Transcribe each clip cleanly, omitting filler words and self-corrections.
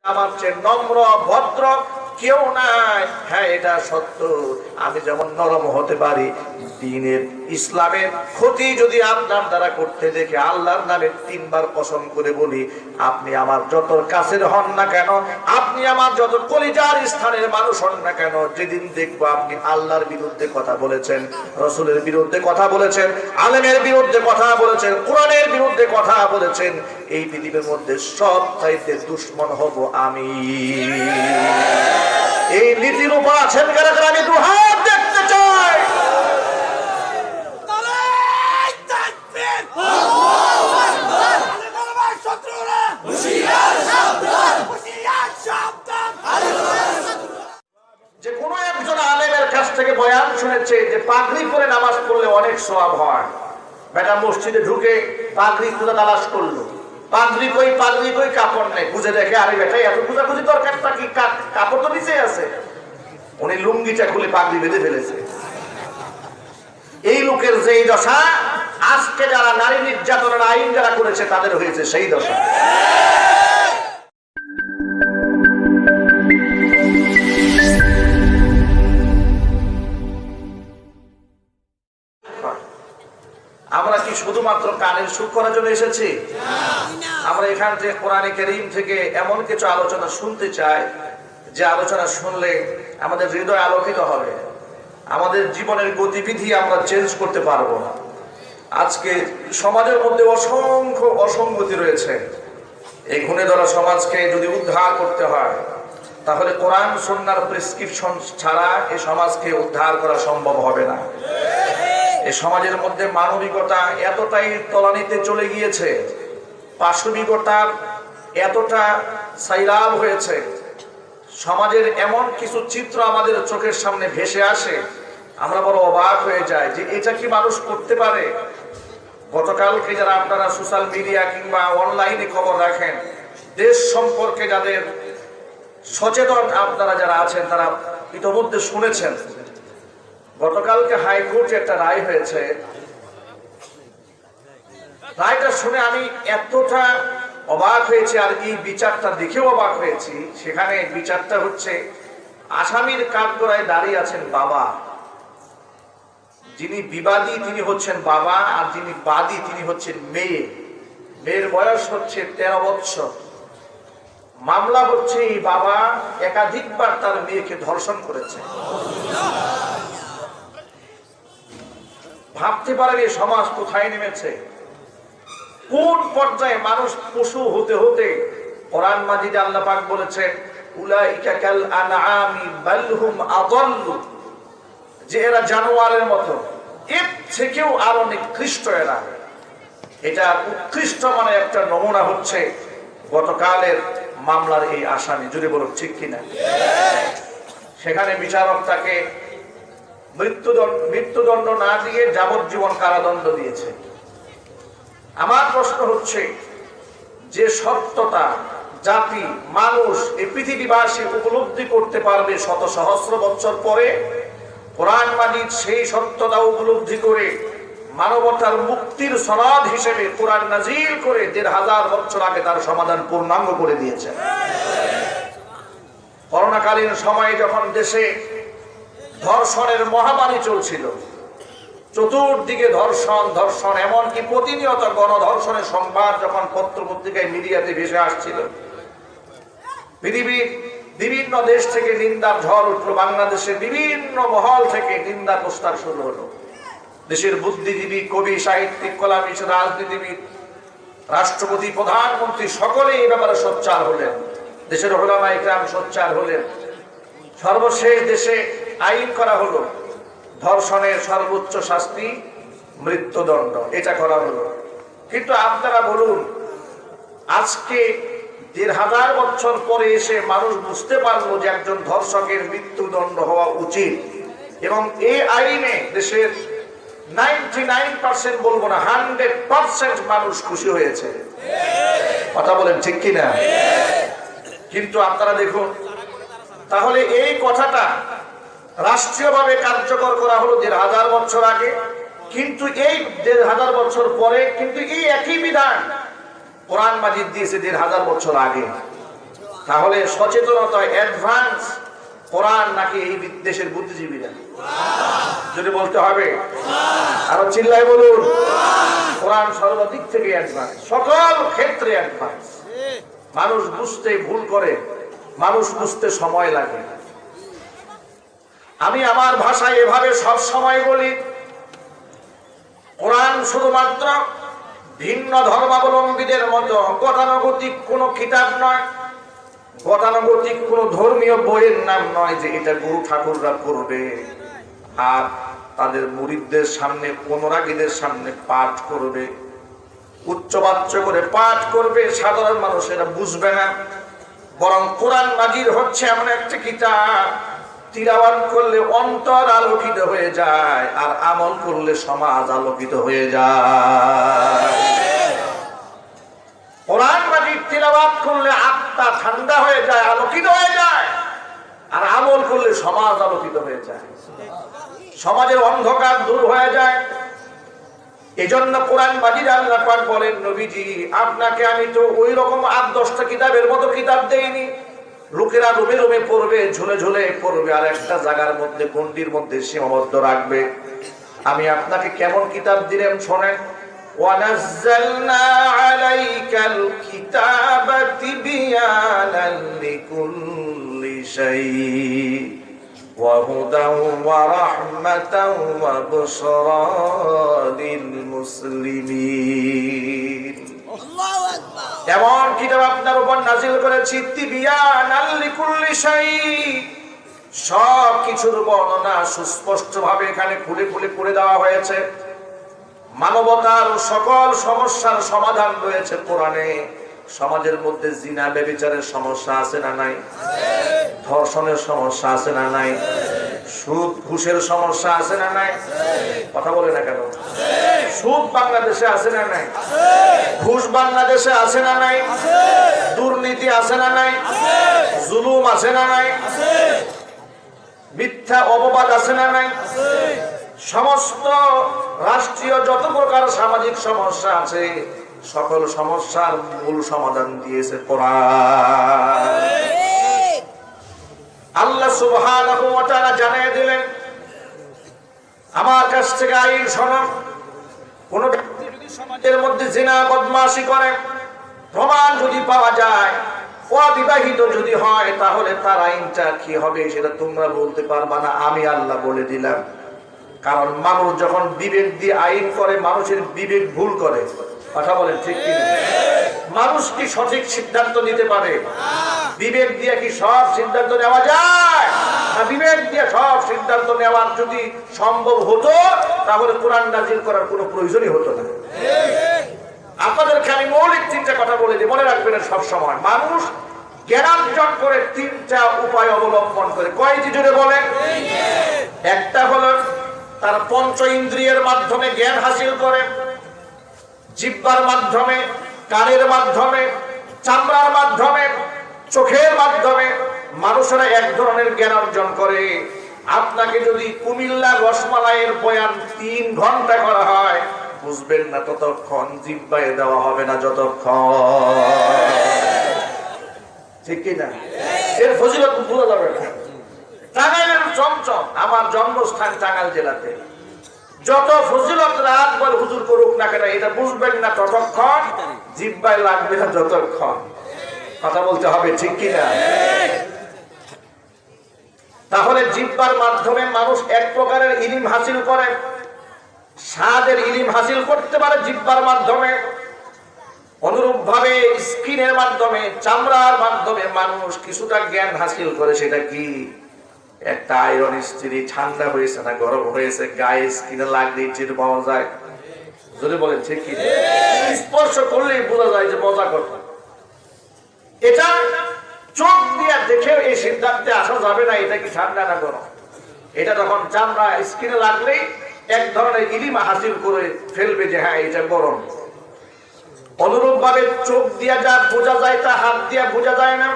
আমার চেয়ে নম্র ভদ্র কেউ নাই। হ্যাঁ, এটা সত্য। আমি যেমন নরম হতে পারি, দ্বীনের ইসলামের ক্ষতি যদি আপনার দ্বারা করতে দেখে আল্লাহর নামে 3 বার কসম করে বলি, আপনি আমার যত কাছের হন না কেন, আপনি আমার যত কলিজার স্থানের মানুষ হন না কেন, যেদিন দেখবো আপনি আল্লাহর বিরুদ্ধে কথা বলেছেন, রসুলের বিরুদ্ধে কথা বলেছেন, আলেমের বিরুদ্ধে কথা বলেছেন, কোরআনের বিরুদ্ধে কথা বলেছেন, এই পৃথিবীর মধ্যে সব চাইতে দুশ্মন হব আমি। এই নীতির উপর আছেন কারা কারা? আমি 2 হাত দেখতে চাই। যে কোনো একজন আলেমের কাছ থেকে বয়ান শুনেছে যে পাগড়ি পরে নামাজ পড়লে অনেক সওয়াব হয়। বেটা মসজিদে ঢুকে পাগড়ি খুঁজে তালাশ করলো, পাগড়ি কই কাপড় নেই, খুঁজে দেখে আরে বেটা এত খুঁজাখুঁজি দরকারটা কি, কাপড় তো নিচে আছে। উনি লুঙ্গিটা খুলে পাগড়ি বেঁধে ফেলেছে। এই লোকের যেই দশা, আজকে যারা নারী নির্যাতনের আইন যারা করেছে তাদের হয়েছে সেই দশা। আমরা কি শুধুমাত্র কানের সুখ করার জন্য এসেছি? আমরা এখান থেকে কোরআনে কারীম থেকে এমন কিছু আলোচনা শুনতে চাই যে আলোচনা শুনলে আমাদের হৃদয় আলোকিত হবে, আমাদের জীবনের গতিবিধি আমরা চেঞ্জ করতে পারবো। আজকে সমাজের মধ্যে অসংখ্য অসঙ্গতি রয়েছে। এই ঘুণে ধরা সমাজকে যদি উদ্ধার করতে হয়, তাহলে কোরআন সুন্নাহর প্রেসক্রিপশন ছাড়া এই সমাজকে উদ্ধার করা সম্ভব হবে না। এই সমাজের মধ্যে মানবিকতা এতটাই তলানিতে চলে গিয়েছে, পাশবিকতা এতটা সাইলাব হয়েছে, সমাজের এমন কিছু চিত্র আমাদের চোখের সামনে ভেসে আসে, আমরা বড় অবাক হয়ে যাই যে এটা কি মানুষ করতে পারে। গতকালকে যারা আপনারা সোশ্যাল মিডিয়া কিংবা অনলাইনে খবর রাখেন, দেশ সম্পর্কে যাদের সচেতন আপনারা যারা আছেন তারা ইতিমধ্যে শুনেছেন, গতকালকে হাইকোর্টে একটা রায় হয়েছে। রায়টা শুনে আমি এতটা অবাক হয়েছি, আর এই বিচারটা দেখেও অবাক হয়েছি। সেখানে বিচারটা হচ্ছে, আসামির কাঠগড়ায় দাঁড়িয়ে আছেন বাবা, যিনি বিবাদী তিনি হচ্ছেন বাবা, আর যিনি বাদী তিনি হচ্ছেন মেয়ে। মেয়ের বয়স হচ্ছে 13 বৎসর। মামলা হচ্ছে এই বাবা একাধিকবার তার মেয়েকে ধর্ষণ করেছে। ভাবতে পারেন এই সমাজ কোথায় নেমেছে, কোন পর্যায়ে মানুষ পশু হতে হতে। কোরআন মাজিদে আল্লাহ পাক বলেছেন, উলাইকা কাল আনআমি বাল হুম আযাল্লু, যে এরা জানোয়ারের মতো, এর থেকেও আরো নিকৃষ্ট এরা। এটা উৎকৃষ্ট মানে একটা নমুনা হচ্ছে গতকালের মামলার এই আসামি। যদি বলো ঠিক কিনা? সেখানে বিচারক তাকে মৃত্যুদণ্ড না দিয়ে যাবজ্জীবন কারাদণ্ড দিয়েছে। আমার প্রশ্ন হচ্ছে, যে সত্যতা জাতি মানুষ এই পৃথিবীবাসী উপলব্ধি করতে পারবে শত সহস্র বছর পরে, কোরআন মাজিদ সেই সত্যতা উপলব্ধি করে মানবতার মুক্তির সনদ হিসেবে কোরআন নাজিল করে 1500 বছর আগে তার সমাধান পূর্ণাঙ্গ করে দিয়েছেন। করোনাকালীন সময়ে যখন দেশে ধর্ষণের মহামারী চলছিল, চতুর্দিকে ধর্ষণ, এমনকি প্রতিনিয়ত গণধর্ষণের সংবাদ যখন পত্র পত্রিকায় মিডিয়াতে ভেসে আসছিল, পৃথিবীর বিভিন্ন দেশ থেকে নিন্দার ঝড় উঠলো। বাংলাদেশের বিভিন্ন মহল থেকে নিন্দা প্রস্তাব শুরু হলো। দেশের বুদ্ধিজীবী, কবি, সাহিত্যিক, কলামিস্ট, রাজনীতিবিদ, রাষ্ট্রপতি, প্রধানমন্ত্রী সকলে এই ব্যাপারে সোচ্চার হলেন। দেশের উলামা ইকরাম সোচ্চার হলেন। সর্বশেষ দেশে আইন করা হলো, ধর্ষণের সর্বোচ্চ শাস্তি মৃত্যুদণ্ড, এটা করা হলো। কিন্তু আপনারা বলুন, আজকে 1500 বছর পরে এসে মানুষ বুঝতে পারলো যে একজন ধর্ষকের মৃত্যুদণ্ড হওয়া উচিত, এবং এই আইনে দেশের 99% বলবো না 100% মানুষ খুশি হয়েছে। কথা বলেন ঠিক কিনা? কিন্তু আপনারা দেখুন, তাহলে এই কথাটা রাষ্ট্রীয়ভাবে কার্যকর করা হলো 1500 বছর আগে, কিন্তু এই 1500 বছর পরে কিন্তু এই একই বিধান কোরআন মাজিদ দিয়েছে 1500 বছর আগে। তাহলে সচেতনতা অ্যাডভান্স কোরআন নাকি এই দেশের বুদ্ধিজীবীরা? যদি বলতে হবে আরো চিল্লায় বলুন, কোরআন সর্বদিক থেকে অ্যাডভান্স, সকল ক্ষেত্রে অ্যাডভান্স। মানুষ বুঝতে ভুল করে, মানুষ বুঝতে সময় লাগে। আমি আমার ভাষায় এভাবে সব সময় বলি, কোরআন শুধুমাত্র ভিন্ন ধর্মাবলম্বীদের মতো গতানুগতিক কোনো কিতাব নয়, গতানুগতিক কোনো ধর্মীয় বইয়ের নাম নয় যে এটা গুরু ঠাকুররা পড়বে আর তাদের মুরিদদের সামনে, অনুরাগীদের সামনে পাঠ করবে, উচ্চবাচ্য করে পাঠ করবে, সাধারণ মানুষ এটা বুঝবে না। বরং কোরআন মাজিদ হচ্ছে এমন একটা কিতাব, তিলাওয়াত করলে অন্তর আলোকিত হয়ে যায় আর আমল করলে সমাজ আলোকিত হয়ে যায়। কোরআন মাজিদ তিলাওয়াত করলে আত্মা ঠান্ডা হয়ে যায়, আলোকিত হয়ে যায়, আর আমল করলে সমাজ আলোকিত হয়ে যায়, সমাজের অন্ধকার দূর হয়ে যায়। এজন্য কোরআন মাজিদ আল্লাহ পাক বলেন, নবীজি আপনাকে আমি তো ওই রকম 8-10টা কিতাবের মতো কিতাব দেইনি, লোকেরা রুমে রুমে পড়বে, ঝুলে ঝুলে পড়বে, আর একটা জায়গার মধ্যে গণ্ডির মধ্যে সীমাবদ্ধ রাখবে। আমি আপনাকে কেমন কিতাব দিলাম শোনেন, ওয়ানাজ্জালনা আলাইকাল কিতাবা তিবয়ানান লিকুল্লি শাই ওয়া হুদাও ওয়া রাহমাতাও ওয়া বুশরা লিল মুসলিমিন। আল্লাহু আকবার। এমন কিতাব আপনার উপর নাযিল করেছি, তিবয়ানান লিকুল্লি শাই, সব কিছুর বর্ণনা সুস্পষ্ট ভাবে এখানে খুলে খুলে করে দেওয়া হয়েছে। মানবতার সকল সমস্যার সমাধান রয়েছে কোরআনে। সমাজের মধ্যে জিনা ব্যভিচারের সমস্যা আছে না নাই? ধর্ষণের সমস্যা আছে না নাই? সুদ ঘুষের সমস্যা আছে না নাই? কথা বলে না কেন? সুদ বাংলাদেশে আছে না নাই? ঘুষ বাংলাদেশে আছে না নাই? দুর্নীতি আছে না নাই? জুলুম আছে না নাই? মিথ্যা অপবাদ আছে না নাই? সমস্ত রাষ্ট্রীয় যত প্রকার সামাজিক সমস্যা আছে, সকল সমস্যার মূল সমাধান দিয়েছে কোরআন। আল্লাহ সুবহানাহু ওয়া তাআলা জানিয়ে দিলেন, আমার কাছ থেকে আইন শোনো, কোন ব্যক্তি যদি সমাজের মধ্যে জিনা বদমাশি করে, প্রমাণ যদি পাওয়া যায়, অবিবাহিত যদি হয়, তাহলে তার আইনটা কি হবে সেটা তোমরা বলতে পারবা না, আমি আল্লাহ বলে দিলাম। কারণ মানুষ যখন বিবেক দিয়ে আইন করে, মানুষের বিবেক ভুল করে। কথা বলেন ঠিক কি? মানুষ কি সঠিক সিদ্ধান্ত নিতে পারে? বিবেক দিয়ে কি সব সিদ্ধান্ত নেওয়া যায়? না, বিবেক দিয়ে সব সিদ্ধান্ত নেওয়ার যদি সম্ভব হতো তাহলে কোরআন নাযিল করার কোনো প্রয়োজনই হতো না। আপনাদেরকে আমি মৌলিক 3টা কথা বলে দিই, মনে রাখবেন সব সময়। মানুষ জ্ঞানার্জন করে 3টা উপায় অবলম্বন করে। কয়টি জুড়ে বলেন? একটা হলো তার পঞ্চ ইন্দ্রিয়ের মাধ্যমে জ্ঞান হাসিল করে, জিহ্বার মাধ্যমে, কানের মাধ্যমে, চামড়ার মাধ্যমে, চোখের মাধ্যমে মানুষেরা এক ধরনের জ্ঞান অর্জন করে। আপনাকে যদি কুমিল্লা রসমালাইয়ের বয়ান 3 ঘন্টা করা হয়, বুঝবেন না ততক্ষণ, জিহ্বায় দেওয়া হবে না যতক্ষণ। ঠিক কিনা? এর ফজিলত বোঝা যাবে না। টাঙ্গাইলের চমচম, আমার জন্মস্থান টাঙ্গাইল জেলাতে, যত ফজিলত রাত বল হুজুর করুক না কেন, এটা বুঝবেন না ততক্ষণ, জিহ্বায় লাগবে না যতক্ষণ। কথা বলতে হবে, ঠিক কিনা? তাহলে জিহ্বার মাধ্যমে মানুষ এক প্রকারের ইলম হাসিল করে, স্বাদের ইলম হাসিল করতে পারে জিহ্বার মাধ্যমে। অনুরূপ ভাবে স্কিনের মাধ্যমে, চামড়ার মাধ্যমে মানুষ কিছুটা জ্ঞান হাসিল করে। সেটা কি? একটা আয়রন স্ত্রী ঠান্ডা হয়েছে না গরম হয়েছে, গায়ে স্কিনে লাগলেই টের পাওয়া যায়। যদি বলেন ঠিক কি? স্পর্শ করলেই বোঝা যায় যে মজা কথা। এটা চোখ দিয়ে দেখেও এই সিদ্ধান্তে আসা যাবে না এটা কি ঠান্ডা না গরম। এটা যখন চামড়া স্কিনে লাগলেই এক ধরনের ইলিমা হাসিল করে ফেলবে যে হ্যাঁ এটা গরম। অনুরূপ ভাবে চোখ দিয়া যা বোঝা যায় তা হাত দিয়া বোঝা যায় না।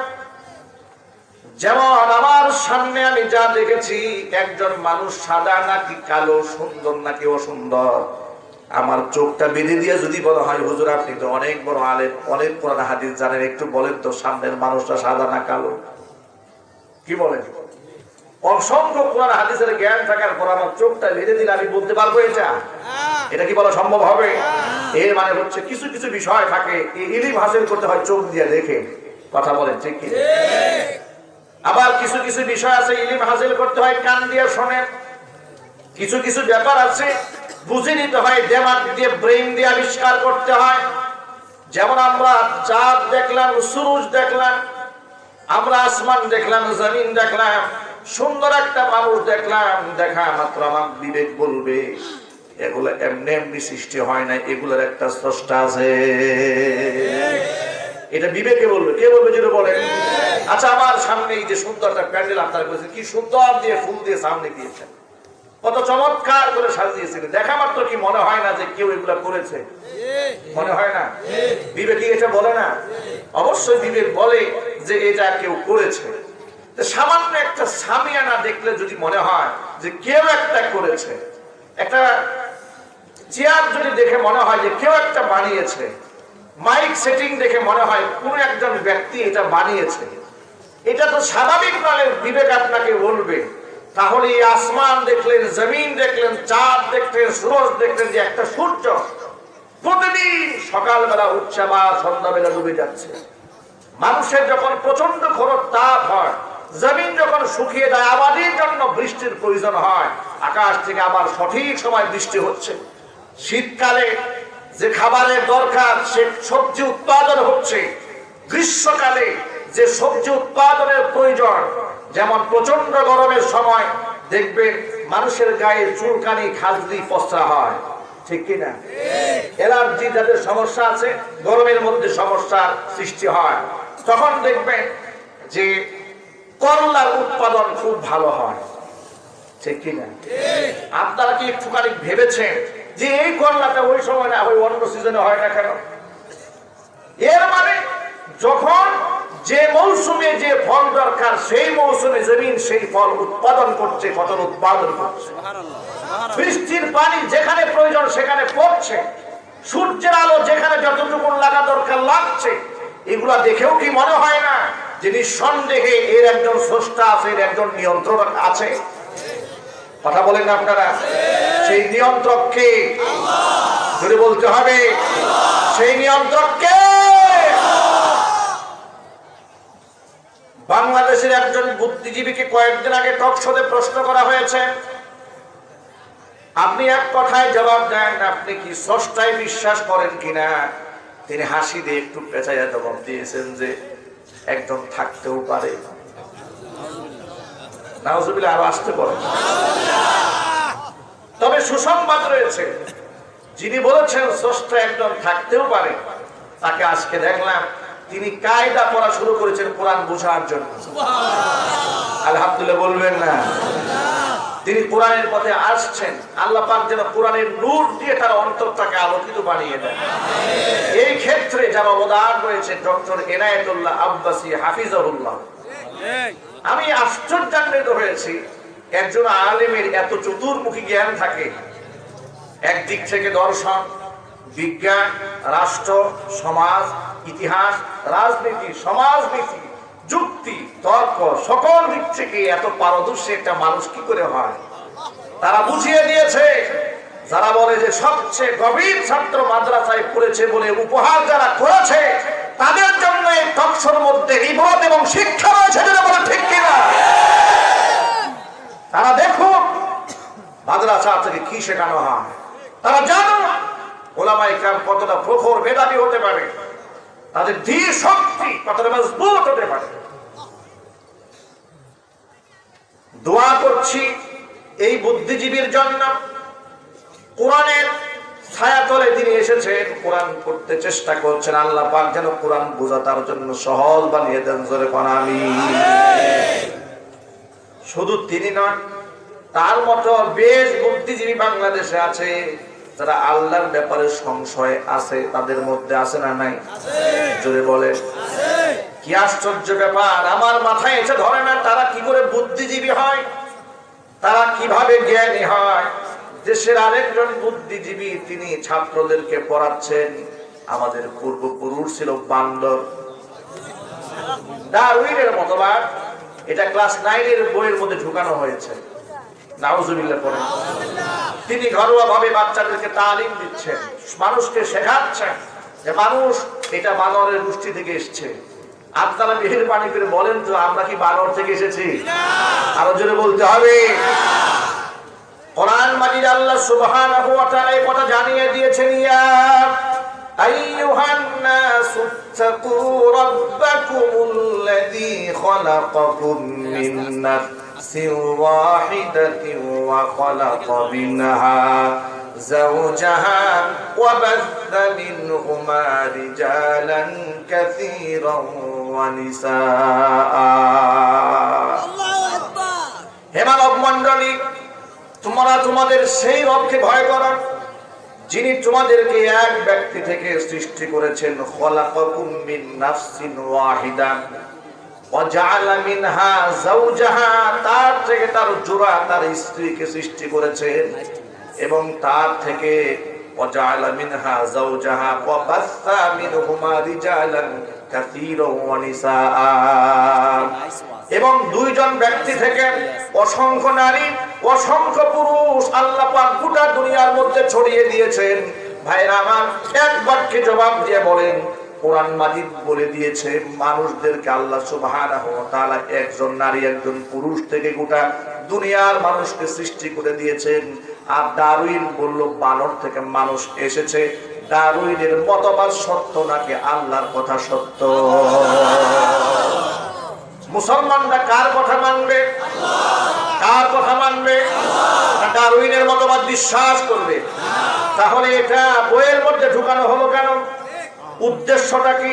যেমন আমার সামনে আমি যা দেখেছি, একজন মানুষ সাদা নাকি কালো, সুন্দর নাকি অসুন্দর, আমার চোখটা বেঁধে দিয়ে যদি বলা হয় হুজুর আপনি তো অনেক বড় আলেম, অনেক কোরআন হাদিস জানেন, একটু বলেন তো সামনের মানুষটা সাদা না কালো, কি বলেন? অসংখ্য কোরআন হাদিসের জ্ঞান থাকার পর আমার চোখটা বেঁধে দিলে আমি বলতে পারবো এটা কি বলা সম্ভব হবে? এর মানে হচ্ছে কিছু কিছু বিষয় থাকে ইলম হাসিল করতে হয় চোখ দিয়ে দেখে, কথা বলেন ঠিক কি? আবার কিছু কিছু বিষয় আছে ইলম হাসিল করতে হয় কান দিয়ে শুনে, কিছু কিছু ব্যাপার আছে বুঝে নিতে হয় দিমাগ দিয়ে, ব্রেইন দিয়ে আবিষ্কার করতে হয়। যেমন আমরা চাঁদ দেখলাম, সূরজ দেখলাম, আমরা আসমান দেখলাম, জমিন দেখলাম, সুন্দর একটা মানুষ দেখলাম, দেখা মাত্র আমার বিবেক বলবে এগুলো এমনি এমনি সৃষ্টি হয় না, এগুলোর একটা স্রষ্টা আছে। এটা বিবেকে বলবে, কে বলবে? যেটা বলে আচ্ছা আমার সামনে এই যে সুন্দর একটা প্যান্ডেল আপনারা করেছেন, কি সুন্দর দিয়ে ফুল দিয়ে সামনে দিয়েছেন, কত চমৎকার করে সাজিয়েছিলেন, দেখা মাত্র কি মনে হয় না যে কেউ এগুলা করেছে? মনে হয় না? বিবেক এটা বলে না? অবশ্যই বিবেক বলে যে এটা কেউ করেছে। সামান্য একটা সামিয়ানা দেখলে যদি মনে হয় যে কেউ একটা করেছে, একটা চেয়ার যদি দেখে মনে হয় যে কেউ একটা বানিয়েছে, মাইক সেটিং দেখে মনে হয় কোন একজন ব্যক্তি এটা বানিয়েছে, এটা তো স্বাভাবিক ভাবে বিবেক আপনাকে বলবে। তাহলে এই আসমান দেখলেন, জমিন দেখলেন, চাঁদ দেখলেন, সূরজ দেখলেন যে একটা সূর্য প্রতিদিন সকালবেলা উঠছে বা সন্ধ্যাবেলা ডুবে যাচ্ছে, মানুষের যখন প্রচন্ড খরচ তাপ হয়, জমিন যখন শুকিয়ে যায়, আবাদের জন্য বৃষ্টির প্রয়োজন হয়, আকাশ থেকে আবার সঠিক সময় বৃষ্টি হচ্ছে, শীতকালে যে খাবারের দরকার সে সবজি উৎপাদন হচ্ছে, গ্রীষ্মকালে যে সবজি উৎপাদনের প্রয়োজন, যেমন প্রচন্ড গরমের সময় দেখবেন মানুষের গায়ে চুলকানি, খাজলি, পচরা হয়, ঠিক কিনা? অ্যালার্জি যাদের সমস্যা আছে, গরমের মধ্যে সমস্যার সৃষ্টি হয়, তখন দেখবেন যে করলার উৎপাদন খুব ভালো হয়, ঠিক কিনা? আপনারা কি একটুখানি ভেবেছেন যে এই করলাটা ওই সময় না হয় অন্য সিজনে হয় না কেন? এর মানে যখন যে মৌসুমে যে ফল দরকার সেই মৌসুমে জমিন সেই ফল উৎপাদন করছে, ফসল উৎপাদন করছে, বৃষ্টির পানি যেখানে প্রয়োজন সেখানে পড়ছে, সূর্যের আলো যেখানে যতটুকু লাগা দরকার লাগছে, এগুলা দেখেও কি মনে হয় না যে নিঃসন্দেহে এর একজন স্রষ্টা আছে, এর একজন নিয়ন্ত্রক আছে? কথা বলেন না আপনারা? সেই নিয়ন্ত্রককে যদি বলতে হবে, সেই নিয়ন্ত্রককে বাংলাদেশের একজন বুদ্ধিজীবীকে কয়েকদিন আগে টক শোতে প্রশ্ন করা হয়েছে, আপনি এক কথায় জবাব দেন, আপনি কি স্রষ্টায় বিশ্বাস করেন কিনা? তিনি হাসি দিয়ে একটু পেঁচাইয়া জবাব দিয়েছেন যে একজন থাকতেও পারে। নাউজুবিল্লাহ, আরো আসতে পারে। তবে সুসংবাদ রয়েছে, যিনি বলেছেন স্রষ্টা একজন থাকতেও পারে, তাকে আজকে দেখলাম তিনি কায়দা পড়া শুরু করেছেন কোরআন বোঝার জন্য। আলহামদুলিল্লাহ বলবেন না? তিনি কোরআনের পথে আসছেন, আল্লাহ পাক যেন কোরআনের নূর দিয়ে তার অন্তরটাকে আলোকিত বানিয়ে দেন। এই ক্ষেত্রে যার অবদান রয়েছে ডক্টর এনায়েতুল্লাহ আব্বাসী হাফিজাহুল্লাহ। আমি আশ্চর্যান্বিত হয়েছি, একজন আলেমের এত চতুর্মুখী জ্ঞান থাকে, একদিক থেকে দর্শন, বিজ্ঞান, রাষ্ট্র, সমাজ, ইতিহাস, রাজনীতি, সমাজনীতি, যুক্তি, তর্ক, সকল দিক থেকে এত পারদর্শী একটা মানুষ কি করে হয়? তারা বুঝিয়ে দিয়েছে, যারা বলে যে সবচেয়ে গভীর ছাত্র মাদ্রাসায় পড়েছে বলে উপহার যারা করেছে, তাদের জন্য এই টকশোর মধ্যে ইবাদত এবং শিক্ষা রয়েছে, যেটা বলে ঠিক কিনা? তারা দেখুন মাদ্রাসা থেকে কি শেখানো হয়, তারা জানো ওলামায়ে কেরাম কতটা প্রখর মেধাবী হতে পারে, তাদের ধীর শক্তি কতটা মজবুত হতে পারে। দোয়া করছি এই বুদ্ধিজীবীর জন্য, কোরআনের ছায়াতলে তিনি এসেছেন, কোরআন পড়তে চেষ্টা করছেন, আল্লাহ পাক যেন কোরআন বোঝা তার জন্য সহজ বানিয়ে দেন, জোরে কোন আমিন। শুধু তিনি নন, তার মতো বেশ বুদ্ধিজীবী বাংলাদেশে আছে যারা আল্লাহর ব্যাপারে সংশয় আছে, তাদের মধ্যে আছে না নাই? জোরে বলে। কি আশ্চর্য ব্যাপার, আমার মাথায় এসে ধরে না তারা কি করে বুদ্ধিজীবী হয়, তারা কিভাবে জ্ঞানী হয়। দেশের আরেকজন বুদ্ধিজীবী, তিনি ছাত্রদেরকে পড়াচ্ছেন। আমাদের পূর্বপুরুষ ছিল বান্দর, ডারউইনের মতবাদ। এটা ক্লাস 9 এর বইয়ের মধ্যে ঢুকানো হয়েছে। নাউজুবিল্লাহ পড়ে। তিনি ঘরোয়া ভাবে বাচ্চাদেরকে তালিম দিচ্ছেন, মানুষকে শেখাচ্ছেন যে মানুষ এটা বানরের গোষ্ঠী থেকে এসেছে। আপনারা মেহেরবানি করে বলেন তো, আমরা কি বানর থেকে এসেছি? আরো জোরে বলতে হবে। কোরআন মাজিদ আল্লাহ সুবহানাহু ওয়া তাআলা এই কথা জানিয়ে দিয়েছেন, ইয়া আইয়ুহান নাসু তাকু রাব্বাকুমুল্লাযী খালাকাকুম মিন নাফসিন ওয়াহিদাতিন ওয়া খালাকা মিনহা যাওজাহা ওয়া বাথা মিনহুমা রিজালান কাসীরান ওয়া নিসাআ। আল্লাহু আকবার। হে মানব মণ্ডলী, তোমরা তোমাদের সেই রবকে ভয় করো যিনি তোমাদেরকে এক ব্যক্তি থেকে সৃষ্টি করেছেন। খলাকাকুম মিন নাফসিন ওয়াহিদা ওয়া জাআলা মিনহা যাওজাহা, তার থেকে তার জোড়া তার স্ত্রীকে সৃষ্টি করেছেন, এবং তার থেকে ওয়া জাআলা মিনহা যাওজাহা ওয়া বাসসা মিনহুমা রিজালান কাসীরান ওয়া নিসাআ, এবং দুইজন ব্যক্তি থেকে অসংখ্য নারী অসংখ্য পুরুষ আল্লাহ পাক গোটা দুনিয়ার মধ্যে ছড়িয়ে দিয়েছেন। ভাইরা আমার, এক বাক্যে জবাব দিয়ে বলেন, কোরআন মাজিদ বলে দিয়েছে মানুষদেরকে আল্লাহ সুবহানাহু ওয়া তাআলা একজন নারী একজন পুরুষ থেকে গোটা দুনিয়ার মানুষকে সৃষ্টি করে দিয়েছেন। আর ডারউইন বলল বানর থেকে মানুষ এসেছে। ডারউইনের মতবাদ সত্য নাকি আল্লাহর কথা সত্য? মুসলমানরা কার কথা মানবে? কার কথা মানবে? ডারউইনের মতবাদ বিশ্বাস করবে? তাহলে এটা বইয়ের মধ্যে ঢুকানো হলো কেন? উদ্দেশ্যটা কি?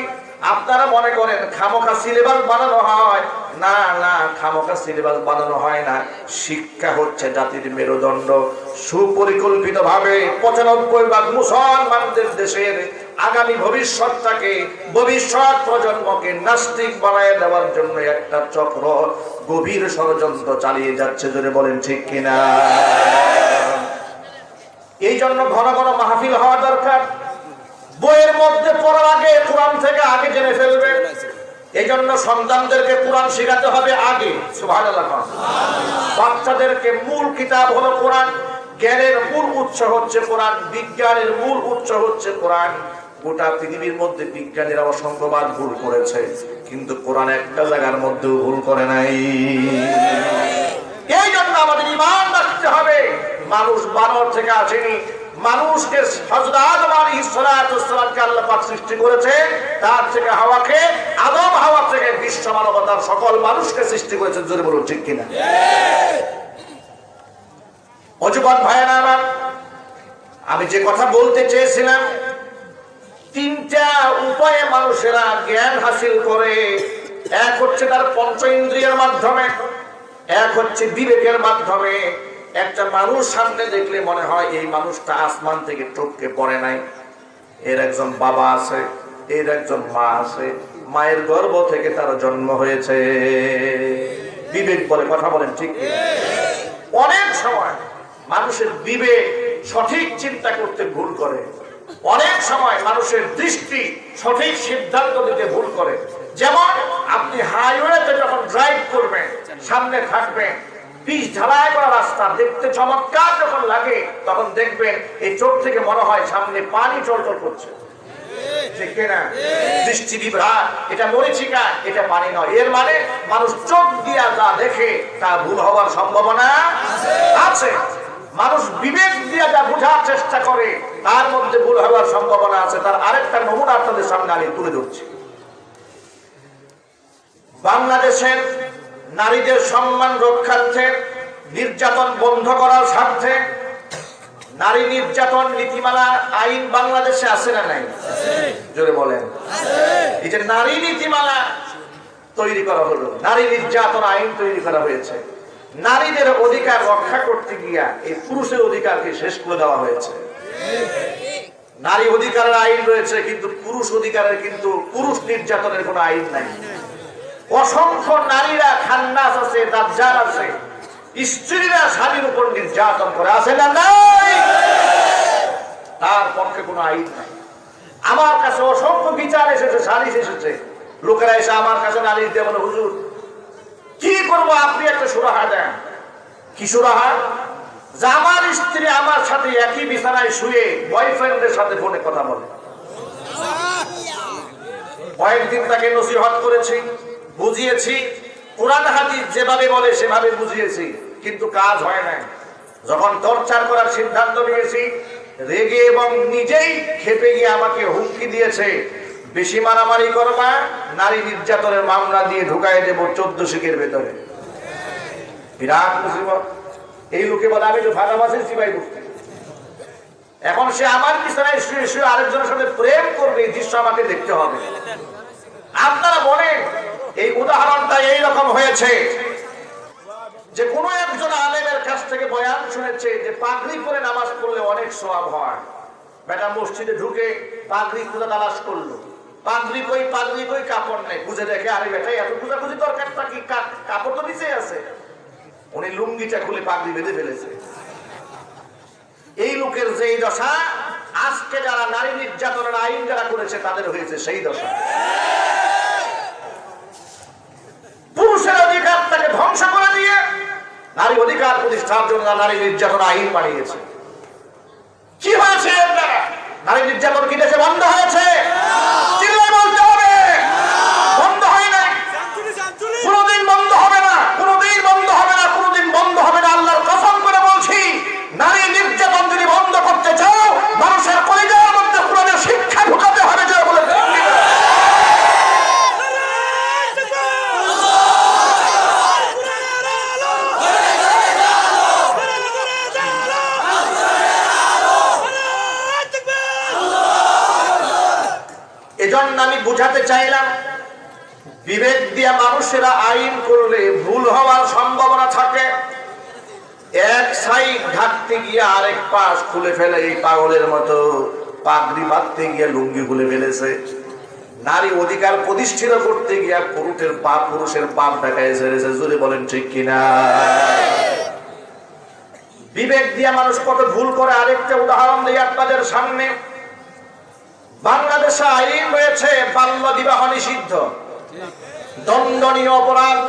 আপনারা মনে করেন খামোখা সিলেবাস বানানো হয়? না না, খামোখা সিলেবাস বানানো হয় না। শিক্ষা হচ্ছে জাতির মেরুদণ্ড। সুপরিকল্পিত ভাবে ৯৫% মুসলমানদের দেশের আগামী ভবিষ্যৎটাকে, ভবিষ্যৎ প্রজন্মকে নাস্তিক বানায় দেওয়ার জন্য একটা চক্র গভীর ষড়যন্ত্র চালিয়ে যাচ্ছে। জোরে বলেন ঠিক কিনা? এই জন্য ঘন ঘন মাহফিল হওয়া দরকার। বইয়ের মধ্যে পড়ার আগে কোরআন থেকে আগে জেনে ফেলবে। এই জন্য সন্তানদেরকে কোরআন শেখাতে হবে আগে। সুবহানাল্লাহ। বাচ্চাদেরকে মূল কিতাব হলো কোরআন। জ্ঞানের মূল উৎস হচ্ছে কোরআন, বিজ্ঞানের মূল উৎস হচ্ছে কোরআন। গোটা পৃথিবীর মধ্যে বিজ্ঞানীরা অসংখ্যবার ভুল করেছে, কিন্তু কোরআন একটা জায়গার মধ্যেও ভুল করে নাই। এই জন্য আমাদের ঈমান রাখতে হবে মানুষ বানর থেকে আসেনি। মানুষকে হযরত আদম আলাইহিস সালাতু ওয়াস সালামকে আল্লাহ পাক সৃষ্টি করেছে, তার থেকে হাওয়াকে, আদম হাওয়া থেকে বিশ্ব মানবতার সকল মানুষকে সৃষ্টি করেছেন। জোরে বলুন ঠিক কিনা? অযুবক ভাইয়েরা আমার, আমি যে কথা বলতে চেয়েছিলাম, 3টা উপায়ে মানুষেরা জ্ঞান হাসিল করে। এক হচ্ছে তার পঞ্চ ইন্দ্রিয়ের মাধ্যমে, এক হচ্ছে বিবেকের মাধ্যমে। একটা মানুষ সামনে দেখলে মনে হয় এই মানুষটা আসমান থেকে টপকে পড়ে নাই, এর একজন বাবা আছে, এর একজন মা আছে, মায়ের গর্ভ থেকে তার জন্ম হয়েছে। বিবেক বলে, কথা বলেন ঠিক কিনা? অনেক সময় মানুষের বিবেক সঠিক চিন্তা করতে ভুল করে, অনেক সময় মানুষের দৃষ্টি সঠিক সিদ্ধান্ত নিতে ভুল করে। যেমন আপনি হাইওয়েতে যখন ড্রাইভ করবেন, সামনে থাকবেন পিচ ঢালাই করা রাস্তা, দেখতে চমৎকার যখন লাগে, তখন দেখবেন এই চোখ থেকে মনে হয় সামনে পানি চলচল করছে, ঠিক না? দৃষ্টি বিভ্রাট, এটা মরিচিকা, এটা পানি নয়। এর মানে মানুষ চোখ দিয়া যা দেখে তা ভুল হওয়ার সম্ভাবনা আছে। মানুষ বিবেক দিয়া যা বোঝার চেষ্টা করে তার মধ্যে ভুল হওয়ার সম্ভাবনা আছে। তার আরেকটা নমুনা আপনাদের সামনে আমি তুলে ধরছি। বাংলাদেশের নারীদের সম্মান রক্ষার্থে, নির্যাতন বন্ধ করার স্বার্থে নারী নির্যাতন নীতিমালা আইন বাংলাদেশে আছে না নাই? জোরে বলেন। এই যে নারী নীতিমালা তৈরি করা হলো, নারী নির্যাতন আইন তৈরি করা হয়েছে, নারীদের অধিকার রক্ষা করতে গিয়া এই পুরুষের অধিকারকে শেষ করে দেওয়া হয়েছে। নারী অধিকারের আইন রয়েছে, কিন্তু পুরুষ অধিকারের, কিন্তু পুরুষ নির্যাতনের কোনো আইন নাই। অসংখ্য নারীরা খান্নাস আছে, দাজ্জাল আছে, স্ত্রীরা স্বামীর উপর নির্যাতন করে, আছে না নাই? তার পক্ষে কোনো আইন নাই। আমার কাছে অসংখ্য বিচার এসেছে, সালিশ এসেছে, লোকেরা এসে আমার কাছে নালিশ দিয়ে বলে, হুজুর কি করবো, আপনি একটা সুরাহা দেন। কি সুরাহা? যে আমার স্ত্রী আমার সাথে একই বিছানায় শুয়ে বয়ফ্রেন্ডের সাথে ফোনে কথা বলে। কয়েকদিন তাকে নসিহত করেছি, বুঝিয়েছি, কোরআন হাদিস যেভাবে বলে সেভাবে বুঝিয়েছি, কিন্তু কাজ হয় না। যখন টর্চার করার সিদ্ধান্ত নিয়েছি, রেগে এবং নিজেই খেপে গিয়ে আমাকে হুমকি দিয়েছে, বেশি মারামারি করবা, নারী নির্যাতনের মামলা দিয়ে ঢুকাই দেব 14 শিখের ভেতরে। বিরাট মুসিবত। এই লোকে বলে আমি তো ফাঁকা মাসের সিপাই করছি। এখন সে আমার বিছানায় শুয়ে শুয়ে আরেকজনের সাথে প্রেম করবে, এই দৃশ্য আমাকে দেখতে হবে। আপনারা বলেন এই উদাহরণটা এইরকম হয়েছে যে কোন একজন আলেমের কাছ থেকে বয়ান শুনেছে যে পাগড়ি পরে নামাজ পড়লে অনেক সওয়াব হয়। বেটা মসজিদে ঢুকে পাগড়ি খুঁজে তালাশ করলো, পাগড়ি কই কাপড় নেই, খুঁজে দেখে আরে বেটা এত খুঁজাখুঁজি দরকারটা কি, কাপড় তো নিচে আছে। উনি লুঙ্গিটা খুলে পাগড়ি বেঁধে ফেলেছে। এই লোকের যেই দশা, আজকে যারা নারী নির্যাতনের আইন যারা করেছে তাদের হয়েছে সেই দশা। পুরুষের অধিকারটাকে ধ্বংস করে দিয়ে নারী অধিকার প্রতিষ্ঠার জন্য নারী নির্যাতন আইন বানিয়েছে। কি হয়েছে? নারী নির্যাতন কি দেশে বন্ধ হয়েছে? চিল্লায় বলতে হবে, বন্ধ হয় না, কোনদিন বন্ধ হবে না, কোনদিন বন্ধ হবে না, কোনদিন বন্ধ হবে না। আল্লাহর কসম করে বলছি, নারী নির্যাতন যদি বন্ধ করতে চাও, মানুষের কলিজার মধ্যে কোরআনের শিক্ষা ঢুকাতে হবে। যে বলে এজন্য আমি বুঝাতে চাইলাম, বিবেক দিয়ে মানুষেরা আইন করলে ভুল হওয়ার সম্ভাবনা থাকে। এক সাইড ঢাকতে গিয়ে আরেক পাশ খুলে ফেলে, এই পাগলের মতো পাগড়ি বাঁধতে গিয়ে লুঙ্গি খুলে ফেলেছে। নারী অধিকার প্রতিষ্ঠিত করতে গিয়ে পুরুষের বাপ ঢাকায় ছেড়েছে। জোরে বলেন ঠিক কিনা? বিবেক দিয়ে মানুষ কত ভুল করে। আরেকটা উদাহরণ দিই আপনাদের সামনে। বাংলাদেশে আইন রয়েছে বাল্য বিবাহ নিষিদ্ধ, দণ্ডনীয় অপরাধ।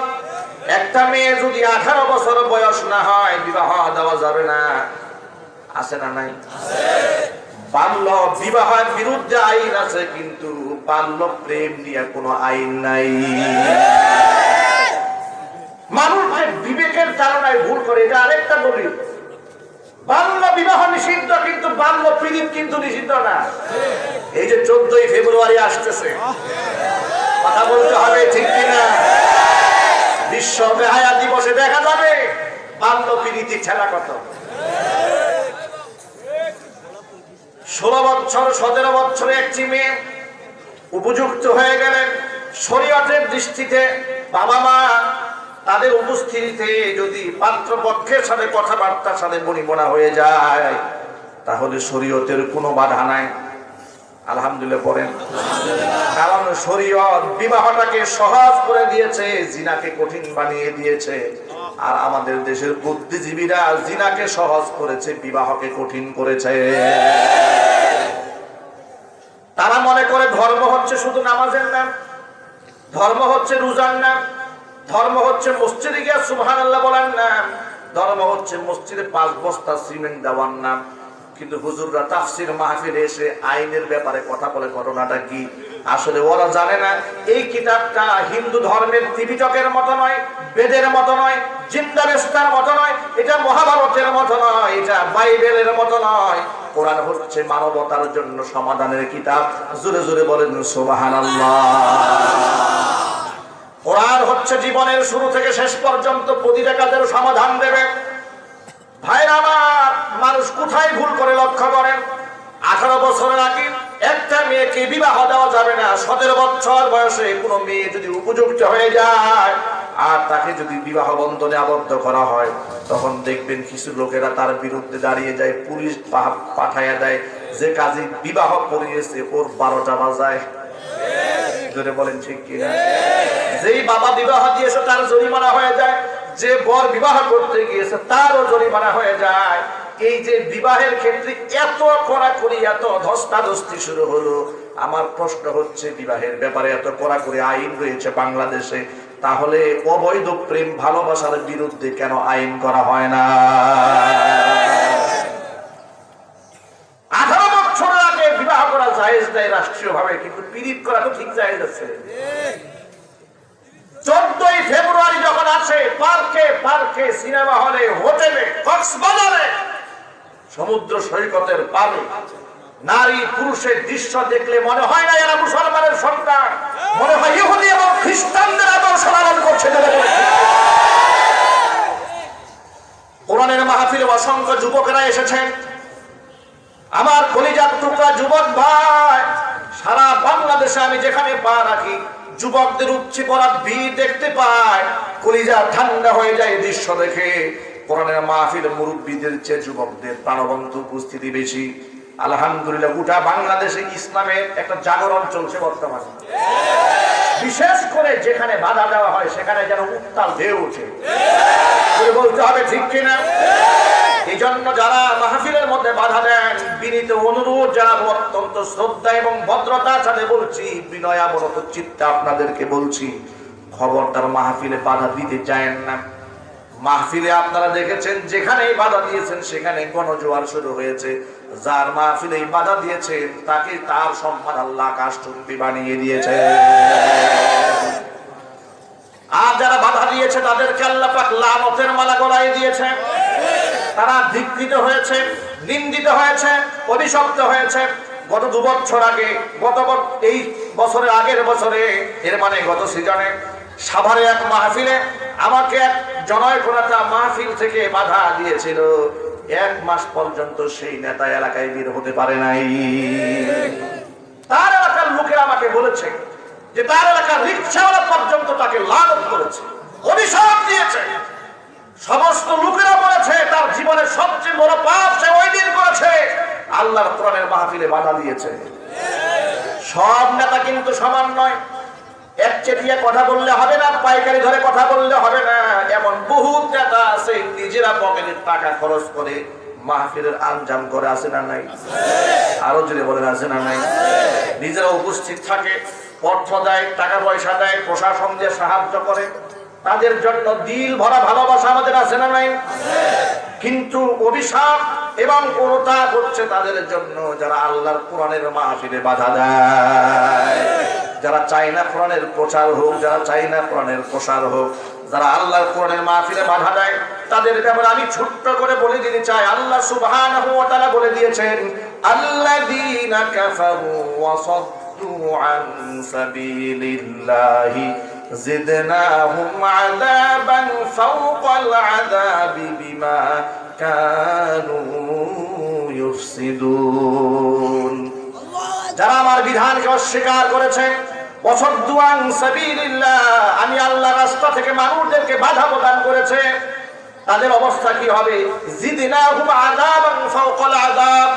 একটা মেয়ে যদি 18 বছর বয়স না হয় বিবাহ দেওয়া যাবে না। আছে না নাই? বাল্য বিবাহের বিরুদ্ধে আইন আছে, কিন্তু বাল্য প্রেম নিয়ে কোনো আইন নাই। মানুষ যে বিবেকের ধারণায় ভুল করে, এটা আরেকটা বলি। বাল্য বিবাহ নিষিদ্ধ, কিন্তু বাল্য পীড়িত কিন্তু নিষিদ্ধ না। এই যে 14ই ফেব্রুয়ারি আসতেছে, কথা বলতে হবে ঠিক কিনা? বিশ্ব বেহায়া দিবসে দেখা যাবে বাল্য পীড়িতির ছেলা কত। 16 বছর 17 বছরে একটি মেয়ে উপযুক্ত হয়ে গেলেন, শরীয়তের দৃষ্টিতে বাবা মা তাদের উপস্থিতিতে যদি পাত্রপক্ষের সাথে কথাবার্তার সাথে বনিবনা হয়ে যায়, তাহলে শরীয়তের কোনো বাধা নাই। আলহামদুলিল্লাহ পড়েন। কারণ শরীয়ত বিবাহটাকে সহজ করে দিয়েছে, জিনাকে কঠিন বানিয়ে দিয়েছে। আর আমাদের দেশের বুদ্ধিজীবীরা জিনাকে সহজ করেছে, বিবাহকে কঠিন করেছে। তারা মনে করে ধর্ম হচ্ছে শুধু নামাজের নাম, ধর্ম হচ্ছে রোজার নাম, ধর্ম হচ্ছে মসজিদে গিয়ে সুবহানাল্লাহ বলার নাম, ধর্ম হচ্ছে মসজিদে 5 বস্তা সিমেন্ট দেওয়ার নাম। কিন্তু হুজুররা তাফসীর মাহফিলে এসে আইনের ব্যাপারে কথা বলে, ঘটনাটা কি? আসলে ওরা জানে না এই কিতাবটা হিন্দু ধর্মের ত্রিপিটকের মতো নয়, বেদের মতো নয়, জিন্দাবেস্তার মতো নয়, এটা মহাভারতের মতো নয়, এটা বাইবেলের মতো নয়। কোরআন হচ্ছে মানবতার জন্য সমাধানের কিতাব। জোরে জোরে বলেন সুবহানাল্লাহ। কোরআন হচ্ছে জীবনের শুরু থেকে শেষ পর্যন্ত প্রতিটা কাজের সমাধান দেবে। ভাইরা আমার, মানুষ কোথায় ভুল করে লক্ষ্য করেন। 18 বছরের আগে একটা মেয়েকে বিবাহ দেওয়া যাবে না। 17 বছর বয়সে কোনো মেয়ে যদি উপযুক্ত হয়ে যায় আর তাকে যদি বিবাহ বন্ধনে আবদ্ধ করা হয়, তখন দেখবেন কিছু লোকেরা তার বিরুদ্ধে দাঁড়িয়ে যায়, পুলিশ পাঠাইয়া দেয়। যে কাজী বিবাহ করিয়েছে ওর 12টা বাজায়। জোরে বলেন ঠিক কিনা? যেই বাবা বিবাহ দিয়েছে তার জরিমানা হয়ে যায়, যে বর বিবাহ করতে গিয়েছে তারও জরিমানা হয়ে যায়। এই যে বিবাহের ক্ষেত্রে এত কড়াকড়ি, এত ধস্তাধস্তি শুরু হলো, আমার প্রশ্ন হচ্ছে বিবাহের ব্যাপারে এত কড়াকড়ি আইন রয়েছে বাংলাদেশে, তাহলে অবৈধ প্রেম ভালোবাসার বিরুদ্ধে কেন আইন করা হয় না? 18 বছর আগে বিবাহ করা জায়েজ নাই রাষ্ট্রীয় ভাবে, কিন্তু পীড়িত করা তো ঠিক জায়েজ আছে। 14ই ফেব্রুয়ারি যখন আছে পার্কে পার্কে, সিনেমা হলে, হোটেলে, কক্সবাজারে, সমুদ্র সৈকতের পারে নারী পুরুষের দৃশ্য দেখলে মনে হয় না এরা মুসলমানের সন্তান, মনে হয় ইহুদি এবং খ্রিস্টানদের আদর্শ লালন করছে। কোরআনের মাহফিলে অসংখ্য যুবকেরা এসেছেন। আমার কলিজার টুকরা যুবক ভাই, সারা বাংলাদেশে আমি যেখানে পা রাখি যুবকদের উপচে পড়া ভিড় দেখতে পাই, কলিজা ঠান্ডা হয়ে যায় দৃশ্য দেখে। কোরআনের মাহফিল মুরব্বীদের চেয়ে যুবকদের প্রাণবন্ত উপস্থিতি বেশি। আলহামদুলিল্লাহ, গোটা বাংলাদেশে ইসলামের একটা জাগরণ চলছে বর্তমানে। বিশেষ করে যেখানে বাধা দেওয়া হয় সেখানে যেন উত্তাল ঢেউ ওঠে, বলতে হবে ঠিক কিনা? এই জন্য যারা মাহফিলের মধ্যে বাধা দেন, বিনীত অনুরোধ জানাবো, অত্যন্ত শ্রদ্ধা এবং ভদ্রতার সাথে বলছি, বিনয়াবনত চিত্তে আপনাদেরকে বলছি, খবরদার মাহফিলে বাধা দিতে চায়েন না। মাহফিলে আপনারা দেখেছেন যেখানে বাধা দিয়েছেন সেখানে গণজোয়ার শুরু হয়েছে। যার মাহফিলে বাধা দিয়েছেন তাকে তার সম্মান আল্লাহ কাশচুম্বী বানিয়ে দিয়েছে। আর যারা বাধা দিয়েছে তাদেরকে আল্লাহ পাক লানতের মালা গলায় দিয়েছে। তারা ধিক্কৃত হয়েছে, নিন্দিত হয়েছে, অভিশপ্ত হয়েছে। গত 2 বছর আগে, এই বছরের আগের বছরে, এর মানে গত সিজনে সাভারে এক মাহফিলে আমাকে এক জনৈকতা মাহফিল থেকে বাধা দিয়েছিল। 1 মাস পর্যন্ত সেই নেতা এলাকায় বের হতে পারে নাই। তার এলাকার লোকেরা আমাকে বলেছে যে তার এলাকার রিকশাওয়ালা পর্যন্ত তাকে লানত করেছে, অভিশাপ দিয়েছে। সমস্ত লোকেরা বলেছে তার জীবনের সবচেয়ে বড় পাপ সে ওই দিন করেছে, আল্লাহর কোরআনের মাহফিলে বাধা দিয়েছে। সব নেতা কিন্তু সমান নয়। একচেটিয়া কথা বললে হবে না, পাইকারি ধরে কথা বললে হবে না। এমন বহু নেতা আছে নিজেরা পকেটের টাকা খরচ করে মাহফিলের আঞ্জাম করে, আছে না নাই? আরো জোরে বলেন, আছে না নাই? নিজেরা উপস্থিত থাকে, অর্থ দেয়, টাকা পয়সা দেয়, প্রশাসন দিয়ে সাহায্য করে, তাদের জন্য দিল ভরা ভালোবাসা আমাদের আছে না নাই? কিন্তু অভিশাপ এবং অনুতাপ হচ্ছে তাদের জন্য যারা আল্লাহর কোরআনের মাহফিলে বাধা দেয়, যারা চায় না কোরআনের প্রচার হোক, যারা চায় না কোরআনের প্রসার হোক, যারা আল্লাহর কোরআনের মাহফিলে বাধা দেয়, তাদের ব্যাপারে আমি ছোট্ট করে বলে দিতে চাই, আল্লাহ সুবহানাহু ওয়া তাআলা বলে দিয়েছেন, আল্লাযীনা কাফারু ওয়া সাদ্দু আন সাবিলিল্লাহি জিদনাহুম আযাবান ফাওকাল আযাবি বিমা কানু ইউফসিদুন। যারা আমার বিধানকে অস্বীকার করেছে, ওয়াসাদ্দু আন সাবিলিল্লাহ, আমি আল্লাহর রাস্তা থেকে মানুষদেরকে বাধা প্রদান করেছে, তাদের অবস্থা কি হবে? জিদনাহুম আযাবান ফাওকাল আযাব,